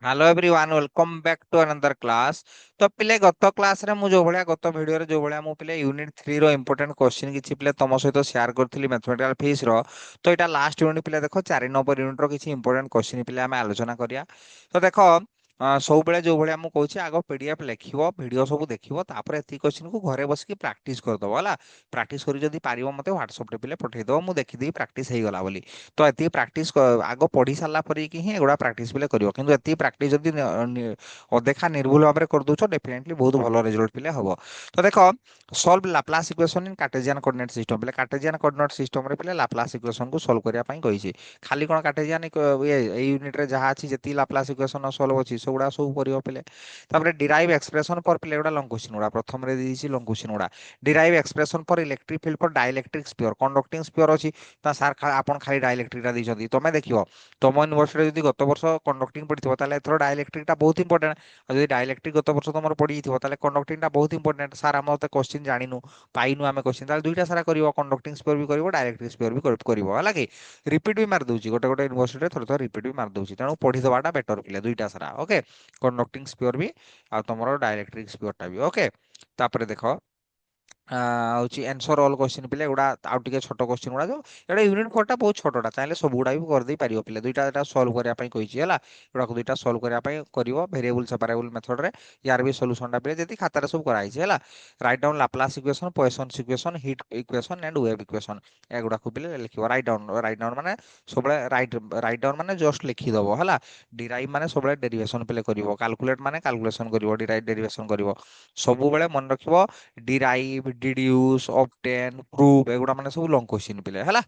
Hello everyone welcome back to another class. तो पिले गत क्लास रे मु जो भलिया गत वीडियो रे जो भलिया मु पिले यूनिट 3 रो इंपोर्टेंट क्वेश्चन किछि पिले तम सहित शेयर करथिली मैथमेटिकल फिजिक्स रो। तो एटा लास्ट यूनिट पिले देखो 4 नंबर यूनिट रो किछि इंपोर्टेंट क्वेश्चन पिले हम आलोचना करिया। तो देखो सब बेले जो भलिया मु कहूछि आगो पीडीएफ लेखिवो वीडियो सब देखिवो तापर एती क्वेश्चन को घरे बस के प्रैक्टिस कर दबो हला। प्रैक्टिस करी जदी पारिबो मते व्हाट्सएप रे पिले पठेइ दबो मु देखि देई प्रैक्टिस हेइ गला बोली। तो एती प्रैक्टिस आगो पढ़ी सारला पर कि ही एगुडा प्रैक्टिस पिले करिवो किंतु एती प्रैक्टिस जदी अदेखा निर्भुल भाव में कर दउछ डेफिनेटली बहुत भलो रिजल्ट पिले हबो। तो देखो solve Laplace equation in Cartesian coordinate system पिले कार्टेशियन कोऑर्डिनेट सिस्टम रे पिले लाप्लास इक्वेशन को सॉल्व करिया पई कहिछि। खाली कोन कार्टेशियन ए यूनिट रे जहा अछि जति लाप्लास इक्वेशन सॉल्व अछि सबुडा सब करियो पिले। तापर डिराइव एक्सप्रेशन पर पिले गुडा लॉन्ग क्वेश्चन गुडा प्रथम रे दिछि लॉन्ग क्वेश्चन गुडा। डिराइव एक्सप्रेशन पर electric field for dielectric sphere conducting sphere अछि ता सार आपण खाली डाइलेक्ट्रिक रा दिछथि तमे देखियो तुम यूनिवर्सिटी जदि गत वर्ष कंडक्टिंग पढ़िथिबो ताले एथरो डाइलेक्ट्रिक टा बहुत इंपोर्टेंट। और जदि डाइलेक्ट्रिक गत वर्ष तुम पढ़ी ताले कंडक्टिंग टा बहुत इंपोर्टेंट सार हम तो क्वेश्चन जानिनु पाइनु आमे क्वेश्चन ताले दुईटा सारा करिवो कंडक्टिंग स्फीयर भी करिवो डाइलेक्ट्रिक स्फीयर भी करिवो हला कि रिपीट भी मार दउची गोटे गोटे यूनिवर्सिटी रे थोर थोर रिपीट भी मार दउची तेणु पढ़ी दबाटा बेटर पिले दुईटा सारा ओके। कंडक्टिंग स्फीयर भी आ तुमरो डाइलेक्ट्रिक स्फीयर टा भी ओके। तापर देखो हଉଛି आंसर ऑल क्वेश्चन पिले गुडा आउ टिके छोट क्वेश्चन गुडा जो एटा यूनिट 4 टा बहुत छोटटा चाहे सब गुडा भी कर दे पारियो पिले दुईटा एटा सॉल्व करिया पई कहिछि हला। एटा को दुईटा सॉल्व करिया पई करिवो वेरिएबल सेपरेबल मेथड रे यार भी सॉल्यूशन टा पिले जति खाता रे सब कराई छै हला। Write down Laplace equation Poisson equation heat equation and wave equation एगुडा को पिले लिखिबो राइट डाउन माने सबले राइट डाउन माने जस्ट लिखि दबो हला। डिराइव माने सबले डेरिवेशन पिले करिवो कैलकुलेट माने कैलकुलेशन करिवो डिराइव डेरिवेशन करिवो सब बेले मन रखिबो डिराइव डिड्यूस ऑब्टेन प्रूव एगुडा माने सब लॉन्ग क्वेश्चन पिले हला।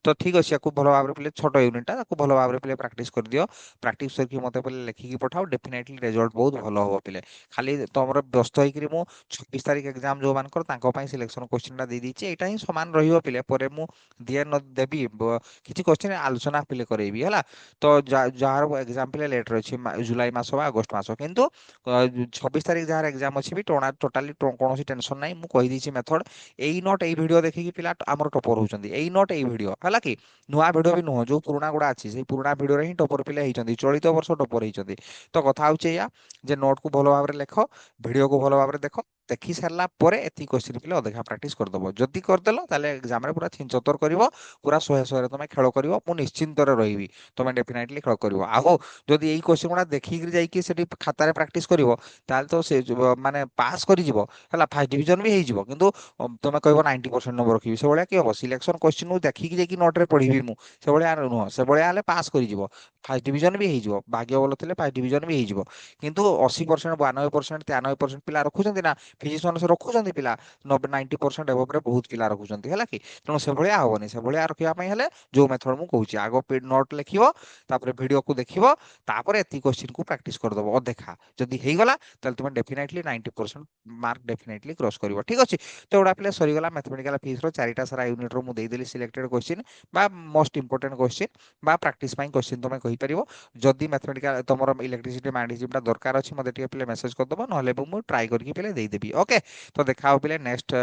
तो ठीक अछि याकू भलो भाबरे पिले छोटो यूनिट ता याकू भलो भाबरे पिले प्रैक्टिस कर दियो। प्रैक्टिस करके मते पिले लेखिकी पठाओ डेफिनेटली रिजल्ट बहुत भलो हो पिले। खाली तमरो व्यस्त होई कि मु 26 तारिख एग्जाम जो मान कर तांको पई सिलेक्शन क्वेश्चन टा दे दीची एटा ही समान रहियो पिले परे मु दिए न देबी किछि क्वेश्चन आलोचना पिले करेबी हला। तो जार एग्जाम पिले लेटर अछि जुलाई मास बा अगस्त मास किंतु 26 तारिख जार एग्जाम अछि भी टोटाली कोनोसी टेंशन नाही मु कहि दीची मेथड एई नोट एई वीडियो देखि कि पिला हमर टॉपर होचंदी एई नोट एई वीडियो हला कि नुआ वीडियो भी नुह जो पुराना गुडा अछि से पुराना वीडियो रे ही टॉपर पिले हेचंदी चलित वर्ष टॉपर हेचंदी। तो कथा होचे या जे नोट को भलो भाबरे लेखो वीडियो को भलो भाबरे देखो देखि सारला परे एती क्वेश्चन पिले अदेखा प्रैक्टिस कर दबो जदी कर देलो ताले एग्जाम रे पूरा छिनचतर करिवो पूरा 100 रे तुमे खेल करिवो मु निश्चिंत रे रहिबी तुमे डेफिनेटली खेल करिवो आहो जदी एई क्वेश्चन गुडा देखि कि जाई कि सेठी खाता रे प्रैक्टिस करिवो ताल तो से माने पास करि जिवो हला फर्स्ट डिवीजन भी हेइ जिवो किंतु तुमे कहबो 90% नंबर रखिबी से भलिया कि हो सिलेक्शन क्वेश्चन को देखि कि जे कि नोट रे पढिबी मु से भलिया नुह से भलिया हले पास करि जिवो फर्स्ट डिवीजन भी हेइ जिवो भाग्य बोल थिले फर्स्ट डिवीजन भी हेइ जिवो। किंतु 80% 92% 93% पिला रखुचंदी ना फिजिक्स मानस रखुचंदी पिला 90 90% एबव रे बहुत पिला रखुचंदी हला कि तेणु से भलिया होबनी से भलिया रखिया पई हले जो मेथड मु कहूची आगो नोट लिखिबो तापर वीडियो को देखिबो तापर एती क्वेश्चन को प्रैक्टिस कर दबो देखा जदी हेइ गला ताले तुमे डेफिनेटली 90% मार्क डेफिनेटली क्रॉस करिवो ठीक अछि। तो एडा प्ले सरीगला मैथमेटिकल फिजिक्स रो चारिटा सारा यूनिट रो मु देई देली सिलेक्टेड क्वेश्चन बा मोस्ट इंपोर्टेंट क्वेश्चन बा प्रैक्टिस पई क्वेश्चन तुमे कहि परिवो। जदी मैथमेटिकल तमरो इलेक्ट्रिसिटी मैग्नेटिज्म टा दरकार अछि मते टिके प्ले मेसेज कर दबो नहले मु ट्राई करके प्ले देई देबी ओके। तो देखा हो प्ले नेक्स्ट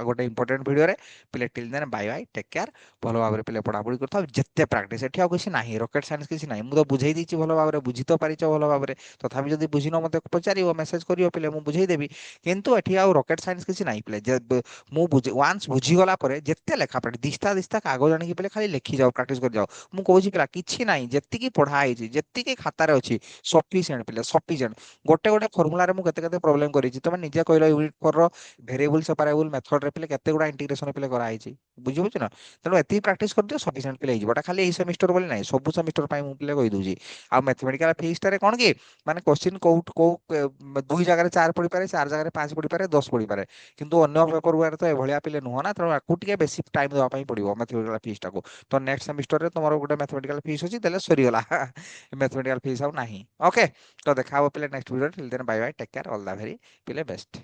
गोटे इंपोर्टेंट वीडियो रे प्ले till then bye bye take care भलो भाबरे प्ले पढा पढी करथाव जत्ते प्रैक्टिस एठी आ किछि नाही रॉकेट साइंस किछि नाही मु तो बुझेई दीची भलो भाबरे बुझी तो पारिचो भलो भाबरे तथापि जदी बुझिनो मते पचारिवो मेसेज करियो प्ले मु बुझेई देबी। किंतु एठी आ रॉकेट साइंस किछि नाही प्ले मु बुझे वांस बुझी गला परे जेत्ते लेखा पड़े दिस्ता दिस्ता कागज आनी पले खाली लेखि जाओ प्रैक्टिस कर जाओ मु कहूची पिला किछि नाही जेत्ती की पढा आइछि जेत्ती की खाता रे अछि सफिशिएंट पिले सफिशिएंट गोटे गोटे फार्मूला रे मु केते केते प्रॉब्लम करिछि तमे निजे कहलो यूनिट 4 रो वेरिएबल सेपरेबल मेथड रे पिले केते गुडा इंटीग्रेशन पिले करा आइछि बुझि बुझ ना तेनो एती प्रैक्टिस कर दियो सफिशिएंट पिले हिजबटा खाली एई सेमेस्टर बोली नाही सब सेमेस्टर पई मु पिले कहि दोजी। आ मैथमेटिकल फिजिक्स रे कोन की माने क्वेश्चन को दुई जगह रे 4 पड़ी पारे 4 जगह रे 5 पड़ी पारे 10 पड़ी पारे किंतु अन्य पेपर गुरा तो एभलिया पिले नुह ना तेणु आकु टिके बेसी टाइम देबा पई पड़िबो मैथमेटिकल फिजिक्स टाको। तो नेक्स्ट सेमेस्टर रे तमरो गोटे मैथमेटिकल फिजिक्स अछि देले सरी गला मैथमेटिकल फिजिक्स आउ नाही ओके। तो देखा हो पिले next video till then bye bye take care all the very पिले बेस्ट।